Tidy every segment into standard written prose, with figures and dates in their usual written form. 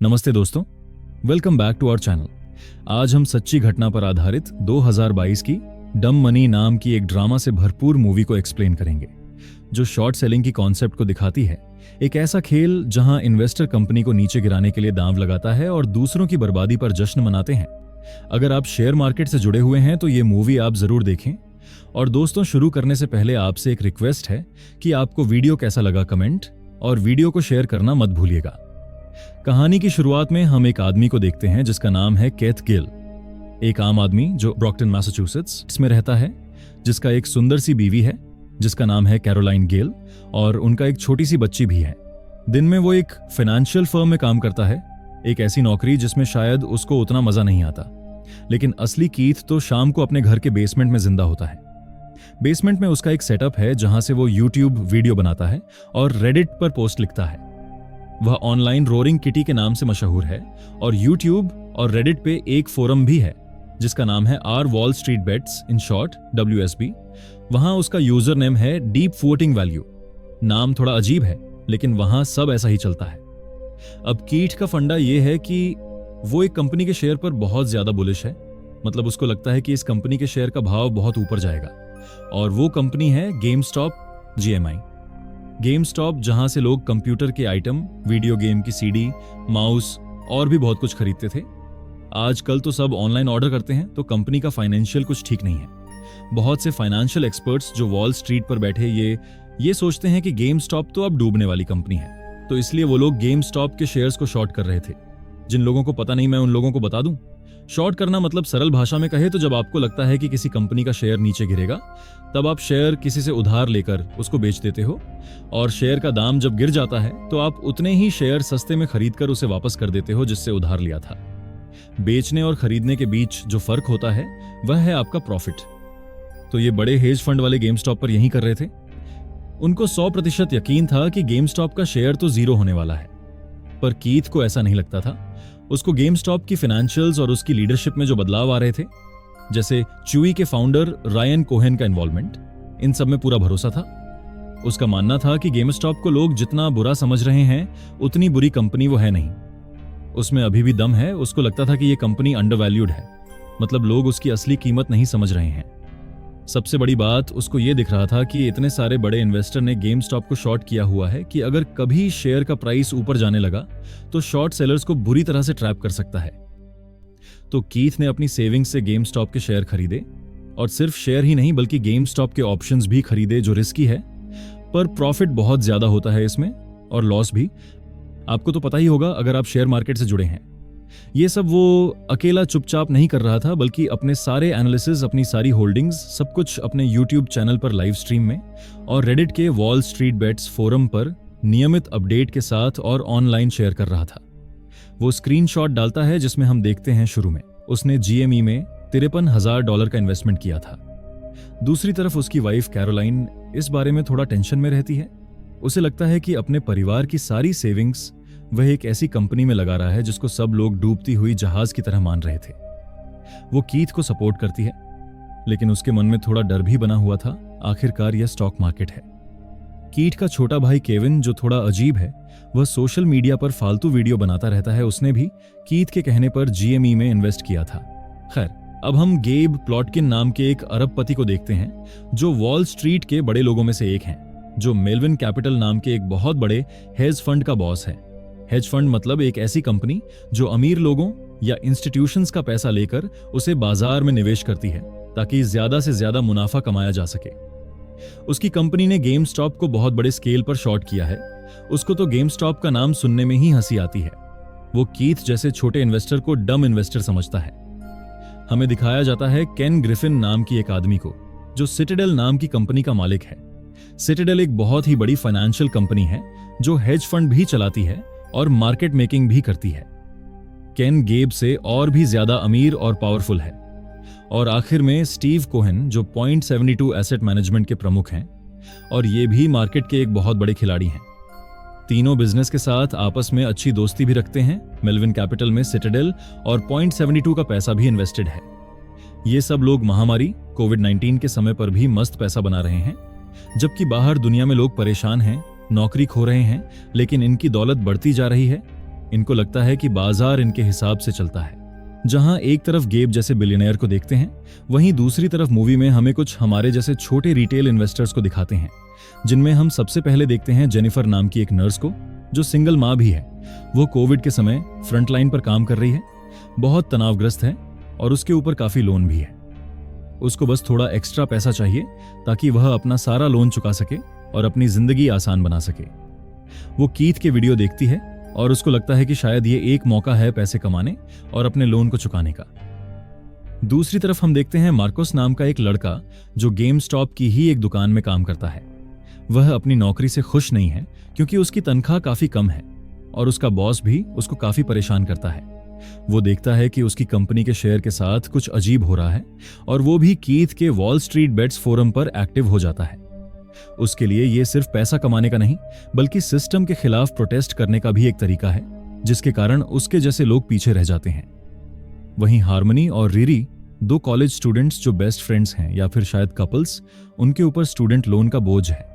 नमस्ते दोस्तों, welcome back to our channel. आज हम सच्ची घटना पर आधारित 2022 की डम मनी नाम की एक ड्रामा से भरपूर मूवी को एक्सप्लेन करेंगे, जो शॉर्ट सेलिंग की कॉन्सेप्ट को दिखाती है। एक ऐसा खेल जहां इन्वेस्टर कंपनी को नीचे गिराने के लिए दांव लगाता है और दूसरों की बर्बादी पर जश्न मनाते हैं। अगर आप शेयर मार्केट से जुड़े हुए हैं तो ये मूवी आप जरूर देखें। और दोस्तों, शुरू करने से पहले आपसे एक रिक्वेस्ट है कि आपको वीडियो कैसा लगा कमेंट और वीडियो को शेयर करना मत भूलिएगा। कहानी की शुरुआत में हम एक आदमी को देखते हैं जिसका नाम है केथ गिल। एक आम आदमी जो ब्रॉक्टन मैसाचुसेट्स में रहता है, जिसका एक सुंदर सी बीवी है जिसका नाम है कैरोलाइन गेल, और उनका एक छोटी सी बच्ची भी है। दिन में वो एक फाइनेंशियल फर्म में काम करता है, एक ऐसी नौकरी जिसमें शायद उसको उतना मजा नहीं आता। लेकिन असली कीथ तो शाम को अपने घर के बेसमेंट में जिंदा होता है। बेसमेंट में उसका एक सेटअप है जहां से वो यूट्यूब वीडियो बनाता है और रेडिट पर पोस्ट लिखता है। वह ऑनलाइन रोरिंग किटी के नाम से मशहूर है और यूट्यूब और रेडिट पे एक फोरम भी है जिसका नाम है R Wall Street Bets, in short WSB। वहां उसका यूजर नेम है डीप वोटिंग वैल्यू। नाम थोड़ा अजीब है, लेकिन वहां सब ऐसा ही चलता है। अब कीट का फंडा यह है कि वो एक कंपनी के शेयर पर बहुत ज्यादा बुलिश है। मतलब उसको लगता है कि इस कंपनी के शेयर का भाव बहुत ऊपर जाएगा, और वो कंपनी है गेमस्टॉप GMI। गेमस्टॉप, जहां से लोग कंप्यूटर के आइटम, वीडियो गेम की CD, माउस और भी बहुत कुछ खरीदते थे। आजकल तो सब ऑनलाइन ऑर्डर करते हैं, तो कंपनी का फाइनेंशियल कुछ ठीक नहीं है। बहुत से फाइनेंशियल एक्सपर्ट्स जो वॉल स्ट्रीट पर बैठे ये सोचते हैं कि गेमस्टॉप तो अब डूबने वाली कंपनी है, तो इसलिए वो लोग गेमस्टॉप के शेयर्स को शॉर्ट कर रहे थे। जिन लोगों को पता नहीं, मैं उन लोगों को बता दूं। शॉर्ट करना मतलब सरल भाषा में कहे तो जब आपको लगता है कि किसी कंपनी का शेयर नीचे गिरेगा, तब आप शेयर किसी से उधार लेकर उसको बेच देते हो, और शेयर का दाम जब गिर जाता है तो आप उतने ही शेयर सस्ते में खरीदकर उसे वापस कर देते हो जिससे उधार लिया था। बेचने और खरीदने के बीच जो फर्क होता है वह है आपका प्रॉफिट। तो ये बड़े हेज फंड वाले गेमस्टॉप पर यही कर रहे थे। उनको 100% यकीन था कि गेमस्टॉप का शेयर तो जीरो होने वाला है, पर कीथ को ऐसा नहीं लगता था। उसको गेमस्टॉप की फाइनेंशियल्स और उसकी लीडरशिप में जो बदलाव आ रहे थे, जैसे च्यूई के फाउंडर रायन कोहेन का इन्वॉल्वमेंट, इन सब में पूरा भरोसा था। उसका मानना था कि गेमस्टॉप को लोग जितना बुरा समझ रहे हैं उतनी बुरी कंपनी वो है नहीं। उसमें अभी भी दम है। उसको लगता था कि ये कंपनी अंडरवैल्यूड है, मतलब लोग उसकी असली कीमत नहीं समझ रहे हैं। सबसे बड़ी बात, उसको ये दिख रहा था कि इतने सारे बड़े इन्वेस्टर ने गेमस्टॉप को शॉर्ट किया हुआ है कि अगर कभी शेयर का प्राइस ऊपर जाने लगा तो शॉर्ट सेलर्स को बुरी तरह से ट्रैप कर सकता है। तो कीथ ने अपनी सेविंग्स से गेमस्टॉप के शेयर खरीदे, और सिर्फ शेयर ही नहीं बल्कि गेमस्टॉप के ऑप्शंस भी खरीदे, जो रिस्की है, पर प्रॉफिट बहुत ज्यादा होता है इसमें, और लॉस भी। आपको तो पता ही होगा अगर आप शेयर मार्केट से जुड़े हैं। ये सब वो अकेला चुपचाप नहीं कर रहा था, बल्कि अपने सारे एनालिसिस, अपनी सारी होल्डिंग्स, सब कुछ अपने यूट्यूब चैनल पर लाइव स्ट्रीम में और रेडिट के वॉल स्ट्रीट बेट्स फोरम पर नियमित अपडेट के साथ और ऑनलाइन शेयर कर रहा था। वो स्क्रीनशॉट डालता है जिसमें हम देखते हैं शुरू में उसने GME में $53,000 का इन्वेस्टमेंट किया था। दूसरी तरफ उसकी वाइफ कैरोलाइन इस बारे में थोड़ा टेंशन में रहती है। उसे लगता है कि अपने परिवार की सारी सेविंग्स वह एक ऐसी कंपनी में लगा रहा है जिसको सब लोग डूबती हुई जहाज की तरह मान रहे थे। वो कीथ को सपोर्ट करती है, लेकिन उसके मन में थोड़ा डर भी बना हुआ था। आखिरकार यह स्टॉक मार्केट है। कीथ का छोटा भाई केविन, जो थोड़ा अजीब है, वह सोशल मीडिया पर फालतू वीडियो बनाता रहता है। उसने भी कीथ के कहने पर GME में इन्वेस्ट किया था। खैर, अब हम गेब प्लॉटकिन नाम के एक अरबपति को देखते हैं, जो वॉल स्ट्रीट के बड़े लोगों में से एक हैं, जो मेलविन कैपिटल नाम के एक बहुत बड़े हेज फंड का बॉस है। हेज फंड मतलब एक ऐसी कंपनी जो अमीर लोगों या इंस्टीट्यूशंस का पैसा लेकर उसे बाजार में निवेश करती है ताकि ज्यादा से ज्यादा मुनाफा कमाया जा सके। उसकी कंपनी ने गेमस्टॉप को बहुत बड़े स्केल पर शॉर्ट किया है। उसको तो गेमस्टॉप का नाम सुनने में ही हंसी आती है। वो कीथ जैसे छोटे इन्वेस्टर को डम इन्वेस्टर समझता है। हमें दिखाया जाता है केन ग्रिफिन नाम की एक आदमी को, जो सिटाडेल नाम की कंपनी का मालिक है। सिटाडेल एक बहुत ही बड़ी फाइनेंशियल कंपनी है जो हेज फंड भी चलाती है और मार्केट मेकिंग भी करती है। केन गेब से और भी ज्यादा अमीर और पावरफुल है। और आखिर में स्टीव कोहेन, जो Point72 एसेट मैनेजमेंट के प्रमुख हैं, और ये भी मार्केट के एक बहुत बड़े खिलाड़ी हैं। तीनों बिजनेस के साथ आपस में अच्छी दोस्ती भी रखते हैं। मेलविन कैपिटल में सिटाडेल और Point72 का पैसा भी इन्वेस्टेड है। ये सब लोग महामारी कोविड-19 के समय पर भी मस्त पैसा बना रहे हैं, जबकि बाहर दुनिया में लोग परेशान हैं, नौकरी खो रहे हैं, लेकिन इनकी दौलत बढ़ती जा रही है। इनको लगता है कि बाजार इनके हिसाब से चलता है। जहां एक तरफ गेब जैसे बिलियनियर को देखते हैं, वहीं दूसरी तरफ मूवी में हमें कुछ हमारे जैसे छोटे रिटेल इन्वेस्टर्स को दिखाते हैं, जिनमें हम सबसे पहले देखते हैं जेनिफर नाम की एक नर्स को, जो सिंगल माँ भी है। वो कोविड के समय फ्रंट लाइन पर काम कर रही है, बहुत तनावग्रस्त है और उसके ऊपर काफी लोन भी है। उसको बस थोड़ा एक्स्ट्रा पैसा चाहिए ताकि वह अपना सारा लोन चुका सके और अपनी जिंदगी आसान बना सके। वो कीथ के वीडियो देखती है और उसको लगता है कि शायद ये एक मौका है पैसे कमाने और अपने लोन को चुकाने का। दूसरी तरफ हम देखते हैं मार्कोस नाम का एक लड़का, जो गेम स्टॉप की ही एक दुकान में काम करता है। वह अपनी नौकरी से खुश नहीं है क्योंकि उसकी तनख्वाह काफी कम है और उसका बॉस भी उसको काफी परेशान करता है। वो देखता है कि उसकी कंपनी के शेयर के साथ कुछ अजीब हो रहा है और वो भी कीथ के वॉल स्ट्रीट बेट्स फोरम पर एक्टिव हो जाता है। उसके लिए ये सिर्फ पैसा कमाने का नहीं, बल्कि सिस्टम के खिलाफ प्रोटेस्ट करने का भी एक तरीका है, जिसके कारण उसके जैसे लोग पीछे रह जाते हैं। वहीं हार्मनी और रीरी, दो कॉलेज स्टूडेंट्स जो बेस्ट फ्रेंड्स हैं या फिर शायद कपल्स, उनके ऊपर स्टूडेंट लोन का बोझ है।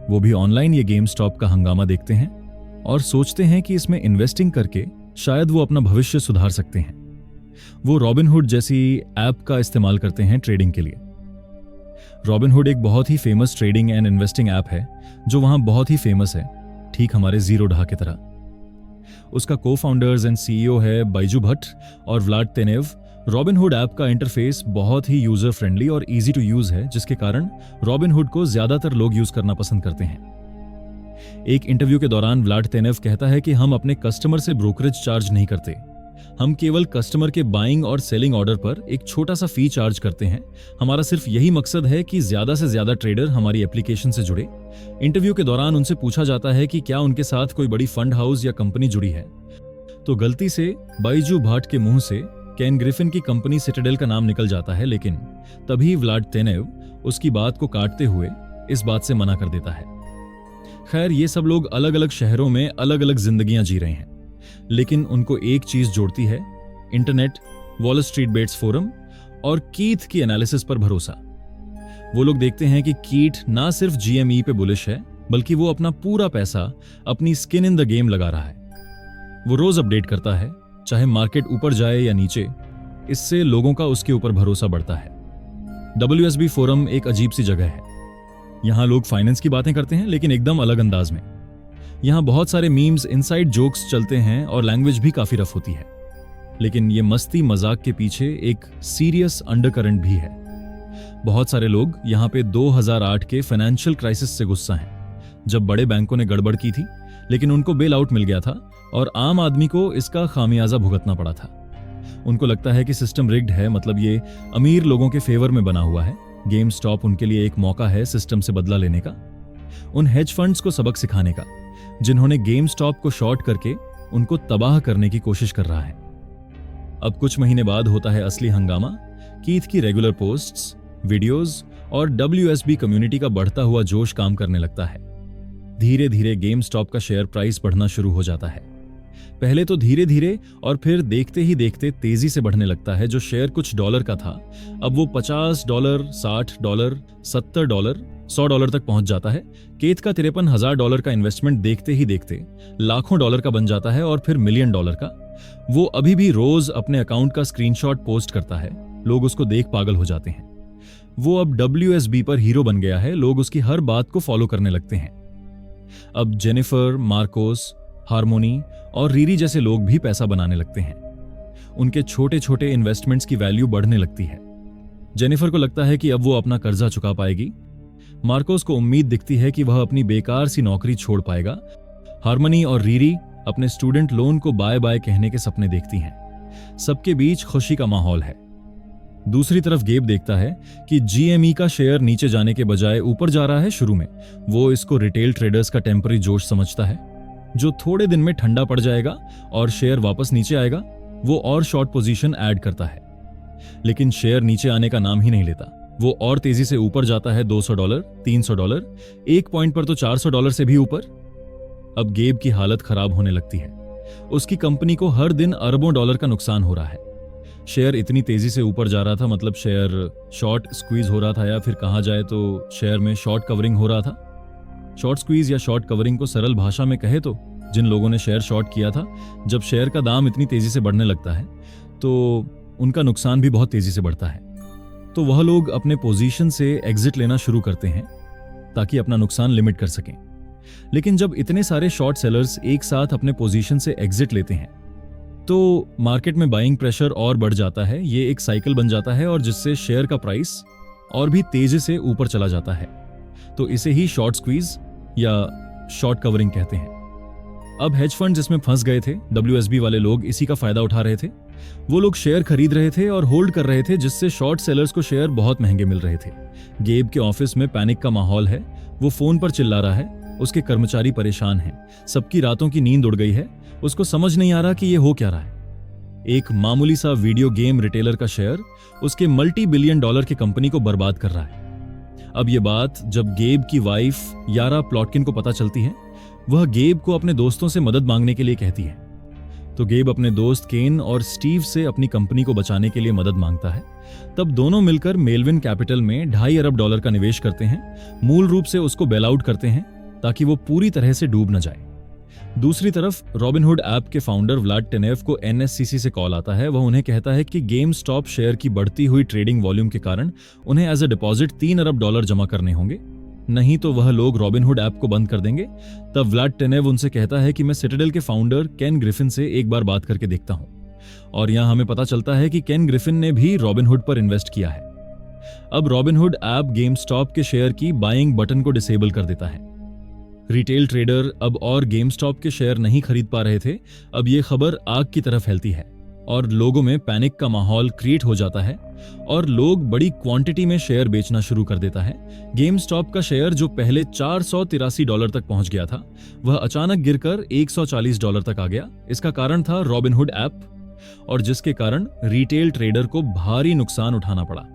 वो भी ऑनलाइन ये गेम स्टॉप का हंगामा देखते हैं और सोचते हैं कि इसमें इन्वेस्टिंग करके शायद वो अपना भविष्य सुधार सकते हैं। वो रॉबिनहुड जैसी ऐप का इस्तेमाल करते हैं ट्रेडिंग के लिए। रॉबिनहुड एक बहुत ही famous trading and investing app है, जो वहां बहुत ही फेमस है, ठीक हमारे ज़ीरोधा की तरह। उसका को-फाउंडर्स एंड सीईओ है बैजू भट्ट और व्लाड तेनेव। रॉबिनहुड ऐप का इंटरफेस बहुत ही यूजर फ्रेंडली और इजी टू यूज है, जिसके कारण रॉबिनहुड को ज्यादातर लोग यूज करना पसंद करते हैं। एक इंटरव्यू के दौरान व्लाड तेनेव कहता है कि हम अपने कस्टमर से ब्रोकरेज चार्ज नहीं करते, हम केवल कस्टमर के बाइंग और सेलिंग ऑर्डर पर एक छोटा सा फी चार्ज करते हैं। हमारा सिर्फ यही मकसद है कि ज्यादा से ज्यादा ट्रेडर हमारी एप्लीकेशन से जुड़े। इंटरव्यू के दौरान उनसे पूछा जाता है कि क्या उनके साथ कोई बड़ी फंड हाउस या कंपनी जुड़ी है, तो गलती से बैजू भट्ट के मुंह से केन ग्रिफिन की कंपनी सिटाडेल का नाम निकल जाता है, लेकिन तभी व्लाड तेनेव उसकी बात को काटते हुए इस बात से मना कर देता है। खैर, ये सब लोग अलग अलग शहरों में अलग अलग जिंदगियां जी रहे हैं, लेकिन उनको एक चीज जोड़ती है: internet, Wall Street Bets forum और कीथ की एनालिसिस पर भरोसा। वो लोग देखते हैं कि कीथ ना सिर्फ जीएमई पे बुलिश है, बल्कि वो अपना पूरा पैसा अपनी स्किन इन द गेम लगा रहा है। वो रोज अपडेट करता है, चाहे मार्केट ऊपर जाए या नीचे। इससे लोगों का उसके ऊपर भरोसा बढ़ता है। WSB फोरम एक अजीब सी जगह है। यहाँ लोग फाइनेंस की बातें करते हैं, लेकिन एकदम अलग अंदाज में। यहाँ बहुत सारे मीम्स, इनसाइड जोक्स चलते हैं और लैंग्वेज भी काफी रफ होती है, लेकिन ये मस्ती मजाक के पीछे एक सीरियस अंडरकरंट भी है। बहुत सारे लोग यहाँ पे 2008 के फाइनेंशियल क्राइसिस से गुस्सा हैं, जब बड़े बैंकों ने गड़बड़ की थी, लेकिन उनको बेल आउट मिल गया था और आम आदमी को इसका खामियाजा भुगतना पड़ा था। उनको लगता है कि सिस्टम रिग्ड है, मतलब ये अमीर लोगों के फेवर में बना हुआ है। गेम स्टॉप उनके लिए एक मौका है सिस्टम से बदला लेने का, उन हेज फंड्स को सबक सिखाने का, जिन्होंने गेम स्टॉप को शॉर्ट करके उनको तबाह करने की कोशिश कर रहा है। अब कुछ महीने बाद होता है असली हंगामा। कीथ की रेगुलर पोस्ट्स, वीडियोस और WSB कम्युनिटी का बढ़ता हुआ जोश काम करने लगता है। धीरे धीरे गेम स्टॉप का शेयर प्राइस बढ़ना शुरू हो जाता है। पहले तो धीरे धीरे और फिर देखते ही देखते तेजी से बढ़ने लगता है। जो शेयर कुछ डॉलर का था, अब वो $50, $60, $70, $100 तक पहुंच जाता है। केथ का $53,000 का इन्वेस्टमेंट देखते ही देखते लाखों डॉलर का बन जाता है और फिर $1 मिलियन का। वो अभी भी रोज अपने अकाउंट का स्क्रीनशॉट पोस्ट करता है। लोग उसको देख पागल हो जाते हैं। वो अब WSB पर हीरो बन गया है। लोग उसकी हर बात को फॉलो करने लगते हैं। अब जेनिफर, मार्कोस, हार्मोनी और रीरी जैसे लोग भी पैसा बनाने लगते हैं। उनके छोटे छोटे इन्वेस्टमेंट्स की वैल्यू बढ़ने लगती है। जेनिफर को लगता है कि अब वो अपना कर्जा चुका पाएगी। मार्कोस को उम्मीद दिखती है कि वह अपनी बेकार सी नौकरी छोड़ पाएगा। हार्मनी और रीरी अपने स्टूडेंट लोन को बाय बाय कहने के सपने देखती हैं। सबके बीच खुशी का माहौल है। दूसरी तरफ गेब देखता है कि GME का शेयर नीचे जाने के बजाय ऊपर जा रहा है। शुरू में वो इसको रिटेल ट्रेडर्स का टेम्पररी जोश समझता है, जो थोड़े दिन में ठंडा पड़ जाएगा और शेयर वापस नीचे आएगा। वो और शॉर्ट पोजीशन ऐड करता है, लेकिन शेयर नीचे आने का नाम ही नहीं लेता। वो और तेजी से ऊपर जाता है। $200, $300, एक पॉइंट पर तो $400 से भी ऊपर। अब गेब की हालत खराब होने लगती है। उसकी कंपनी को हर दिन अरबों डॉलर का नुकसान हो रहा है। शेयर इतनी तेजी से ऊपर जा रहा था, मतलब शेयर शॉर्ट स्क्वीज हो रहा था, या फिर कहा जाए तो शेयर में शॉर्ट कवरिंग हो रहा था। शॉर्ट स्क्वीज या शॉर्ट कवरिंग को सरल भाषा में कहे तो जिन लोगों ने शेयर शॉर्ट किया था, जब शेयर का दाम इतनी तेजी से बढ़ने लगता है तो उनका नुकसान भी बहुत तेजी से बढ़ता है। तो वह लोग अपने पोजीशन से एग्जिट लेना शुरू करते हैं ताकि अपना नुकसान लिमिट कर सकें। लेकिन जब इतने सारे शॉर्ट सेलर्स एक साथ अपने पोजीशन से एग्जिट लेते हैं तो मार्केट में बाइंग प्रेशर और बढ़ जाता है। ये एक साइकिल बन जाता है और जिससे शेयर का प्राइस और भी तेजी से ऊपर चला जाता है। तो इसे ही शॉर्ट स्क्वीज या शॉर्ट कवरिंग कहते हैं। अब हेज फंड जिसमें फंस गए थे, WSB वाले लोग इसी का फायदा उठा रहे थे। वो लोग शेयर खरीद रहे थे और होल्ड कर रहे थे, जिससे शॉर्ट सेलर्स को शेयर बहुत महंगे मिल रहे थे। गेब के ऑफिस में पैनिक का माहौल है। वो फोन पर चिल्ला रहा है, उसके कर्मचारी परेशान हैं, सबकी रातों की नींद उड़ गई है, उसको समझ नहीं आ रहा कि ये हो क्या रहा है। एक मामूली सा वीडियो गेम रिटेलर का शेयर उसके $multi-billion की कंपनी को बर्बाद कर रहा है। अब ये बात जब गेब की वाइफ यारा प्लॉटकिन को पता चलती है, वह गेब को अपने दोस्तों से मदद मांगने के लिए कहती है। तो गेब अपने दोस्त केन और स्टीव से अपनी कंपनी को बचाने के लिए मदद मांगता है। तब दोनों मिलकर मेलविन कैपिटल में $2.5 अरब का निवेश करते हैं। मूल रूप से उसको बेल आउट करते हैं ताकि वो पूरी तरह से डूब न जाए। दूसरी तरफ रॉबिनहुड ऐप के फाउंडर व्लाड टेनेव को NSCC से कॉल आता है। वह उन्हें कहता है कि गेम स्टॉप शेयर की बढ़ती हुई ट्रेडिंग वॉल्यूम के कारण उन्हें एज अ डिपॉजिट $3 अरब जमा करने होंगे, नहीं तो वह लोग रॉबिनहुड ऐप को बंद कर देंगे। तब व्लाड टेनेव उनसे कहता है कि मैं सिटाडेल के फाउंडर केन ग्रिफिन से एक बार बात करके देखता हूं। और यहां हमें पता चलता है कि केन ग्रिफिन ने भी रॉबिनहुड पर इन्वेस्ट किया है। अब रॉबिनहुड ऐप गेम स्टॉप के शेयर की बाइंग बटन को डिसेबल कर देता है। रिटेल ट्रेडर अब और गेम स्टॉप के शेयर नहीं खरीद पा रहे थे। अब ये खबर आग की तरह फैलती है और लोगों में पैनिक का माहौल क्रिएट हो जाता है और लोग बड़ी क्वांटिटी में शेयर बेचना शुरू कर देता है। गेम स्टॉप का शेयर जो पहले $483 तक पहुंच गया था, वह अचानक गिरकर $140 तक आ गया। इसका कारण था रॉबिनहुड ऐप, और जिसके कारण रिटेल ट्रेडर को भारी नुकसान उठाना पड़ा।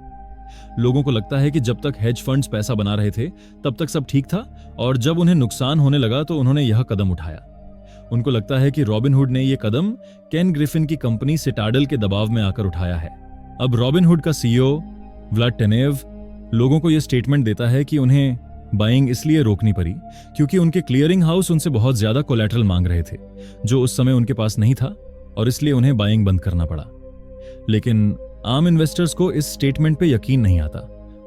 लोगों को लगता है कि जब तक हेज फंड्स पैसा बना रहे थे तब तक सब ठीक था, और जब उन्हें नुकसान होने लगा तो उन्होंने यह कदम उठाया। उनको लगता है कि रॉबिनहुड ने यह कदम केन ग्रिफिन की कंपनी सिटाडेल के दबाव में आकर उठाया है। अब रॉबिनहुड का CEO व्लाड टेनेव लोगों को यह स्टेटमेंट देता है कि उन्हें बाइंग इसलिए रोकनी पड़ी क्योंकि उनके क्लियरिंग हाउस उनसे बहुत ज्यादा कोलैटरल मांग रहे थे, जो उस समय उनके पास नहीं था, और इसलिए उन्हें बाइंग बंद करना पड़ा। लेकिन आम इन्वेस्टर्स को इस स्टेटमेंट पे यकीन नहीं आता।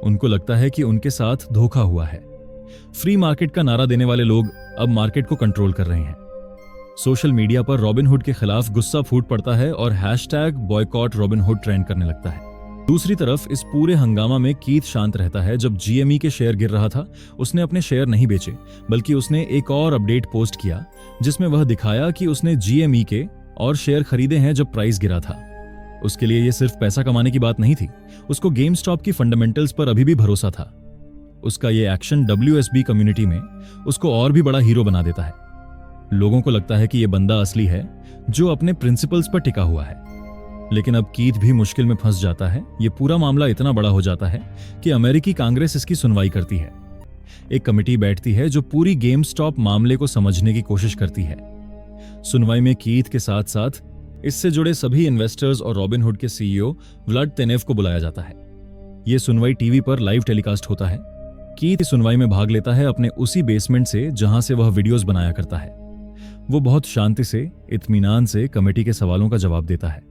उनको लगता है कि उनके साथ धोखा हुआ है। फ्री मार्केट का नारा देने वाले लोग अब मार्केट को कंट्रोल कर रहे हैं। सोशल मीडिया पर रॉबिनहुड के खिलाफ गुस्सा फूट पड़ता है और #बॉयकॉट रॉबिनहुड ट्रेंड करने लगता है। दूसरी तरफ इस पूरे हंगामा में कीथ शांत रहता है। जब GME के शेयर गिर रहा था, उसने अपने शेयर नहीं बेचे, बल्कि उसने एक और अपडेट पोस्ट किया जिसमें वह दिखाया कि उसने GME के और शेयर खरीदे हैं जब प्राइस गिरा था। उसके लिए यह सिर्फ पैसा कमाने की बात नहीं थी, उसको गेम स्टॉप की फंडामेंटल्स पर अभी भी भरोसा था। उसका यह एक्शन WSB कम्युनिटी में उसको और भी बड़ा हीरो बना देता है। लोगों को लगता है कि यह बंदा असली है जो अपने प्रिंसिपल्स पर टिका हुआ है। लेकिन अब कीथ भी मुश्किल में फंस जाता है। यह पूरा मामला इतना बड़ा हो जाता है कि अमेरिकी कांग्रेस इसकी सुनवाई करती है। एक कमेटी बैठती है जो पूरी गेम स्टॉप मामले को समझने की कोशिश करती है। सुनवाई में कीथ के साथ साथ इससे जुड़े सभी इन्वेस्टर्स और रॉबिनहुड के CEO व्लाड टेनेव को बुलाया जाता है। यह सुनवाई टीवी पर लाइव टेलीकास्ट होता है। कीथ इस सुनवाई में भाग लेता है अपने उसी बेसमेंट से जहां से वह वीडियोस बनाया करता है। वो बहुत शांति से, इत्मीनान से कमेटी के सवालों का जवाब देता है।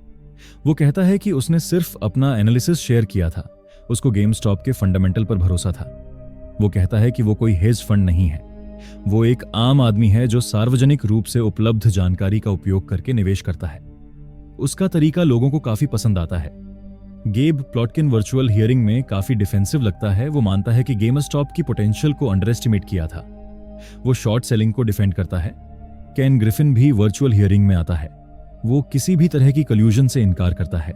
वो कहता है कि उसने सिर्फ अपना एनालिसिस शेयर किया था, उसको गेम स्टॉप के फंडामेंटल पर भरोसा था। वो कहता है कि वो कोई हेज फंड नहीं है, वो एक आम आदमी है जो सार्वजनिक रूप से उपलब्ध जानकारी का उपयोग करके निवेश करता है। उसका तरीका लोगों को काफी पसंद आता है। गेब प्लॉटकिन वर्चुअल हियरिंग में काफी डिफेंसिव लगता है। वो मानता है कि गेम स्टॉप की पोटेंशियल को अंडर एस्टिमेट किया था। वो शॉर्ट सेलिंग को डिफेंड करता है। केन ग्रिफिन भी वर्चुअल हियरिंग में आता है। वो किसी भी तरह की कल्यूजन से इनकार करता है।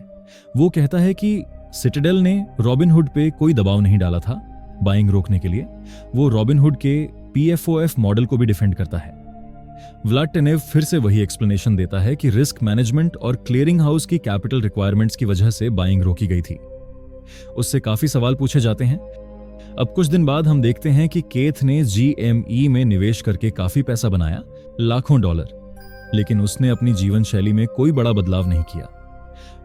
वो कहता है कि सिटाडेल ने रॉबिनहुड पे कोई दबाव नहीं डाला था बाइंग रोकने के लिए। वो रॉबिनहुड के PFOF मॉडल को भी डिफेंड करता है। व्लाड टेनेव फिर से वही एक्सप्लेनेशन देता है कि रिस्क मैनेजमेंट और क्लियरिंग हाउस की कैपिटल रिक्वायरमेंट्स की वजह से बाइंग रोकी गई थी। उससे काफी सवाल पूछे जाते हैं। अब कुछ दिन बाद हम देखते हैं कि केथ ने GME में निवेश करके काफी पैसा बनाया, लाखों डॉलर, लेकिन उसने अपनी जीवन शैली में कोई बड़ा बदलाव नहीं किया।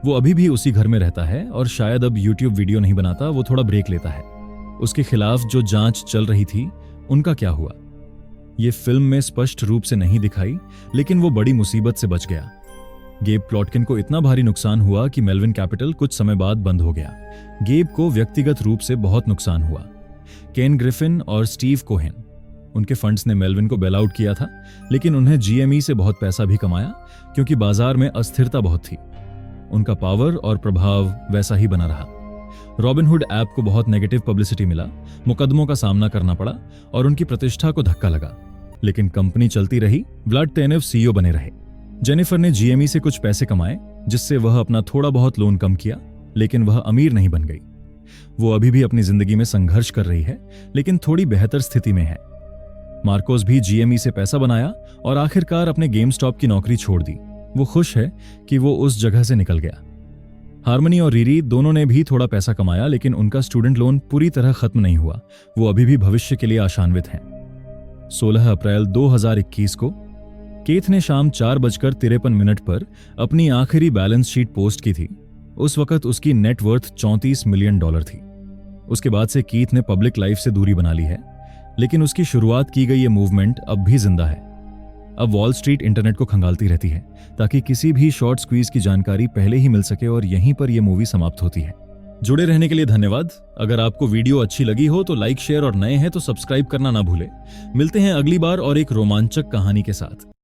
वो अभी भी उसी घर में रहता है और शायद अब YouTube वीडियो नहीं बनाता, वो थोड़ा ब्रेक लेता है। उसके खिलाफ जो जांच चल रही थी, उनका क्या हुआ? ये फिल्म में स्पष्ट रूप से नहीं दिखाई, लेकिन वो बड़ी मुसीबत से बच गया। गेब प्लॉटकिन को इतना भारी नुकसान हुआ कि मेल्विन कैपिटल कुछ समय बाद बंद हो गया। गेब को व्यक्तिगत रूप से बहुत नुकसान हुआ। केन ग्रिफिन और स्टीव कोहेन, उनके फंड्स ने मेल्विन को बेल आउट किया था, लेकिन उन्हें जीएमई से बहुत पैसा भी कमाया क्योंकि बाजार में अस्थिरता बहुत थी। उनका पावर और प्रभाव वैसा ही बना रहा। रॉबिनहुड ऐप को बहुत नेगेटिव पब्लिसिटी मिला, मुकदमों का सामना करना पड़ा और उनकी प्रतिष्ठा को धक्का लगा, लेकिन कंपनी चलती रही। व्लाड टेनेव सीईओ बने रहे। जेनिफर ने जीएमई से कुछ पैसे कमाए, जिससे वह अपना थोड़ा बहुत लोन कम किया, लेकिन वह अमीर नहीं बन गई। वो अभी भी अपनी जिंदगी में संघर्ष कर रही है, लेकिन थोड़ी बेहतर स्थिति में है। मार्कोस भी जीएमई से पैसा बनाया और आखिरकार अपने गेम स्टॉप की नौकरी छोड़ दी। वो खुश है कि वो उस जगह से निकल गया। हार्मनी और रीरी दोनों ने भी थोड़ा पैसा कमाया, लेकिन उनका स्टूडेंट लोन पूरी तरह खत्म नहीं हुआ। वो अभी भी भविष्य के लिए आशान्वित हैं। 16 अप्रैल 2021 को केथ ने शाम 4:53 पर अपनी आखिरी बैलेंस शीट पोस्ट की थी। उस वक्त उसकी नेटवर्थ $34 मिलियन थी। उसके बाद से कीथ ने पब्लिक लाइफ से दूरी बना ली है, लेकिन उसकी शुरुआत की गई ये मूवमेंट अब भी जिंदा है। अब वॉल स्ट्रीट इंटरनेट को खंगालती रहती है ताकि किसी भी शॉर्ट स्क्वीज की जानकारी पहले ही मिल सके, और यहीं पर यह मूवी समाप्त होती है। जुड़े रहने के लिए धन्यवाद। अगर आपको वीडियो अच्छी लगी हो तो लाइक, शेयर और नए हैं तो सब्सक्राइब करना ना भूलें। मिलते हैं अगली बार और एक रोमांचक कहानी के साथ।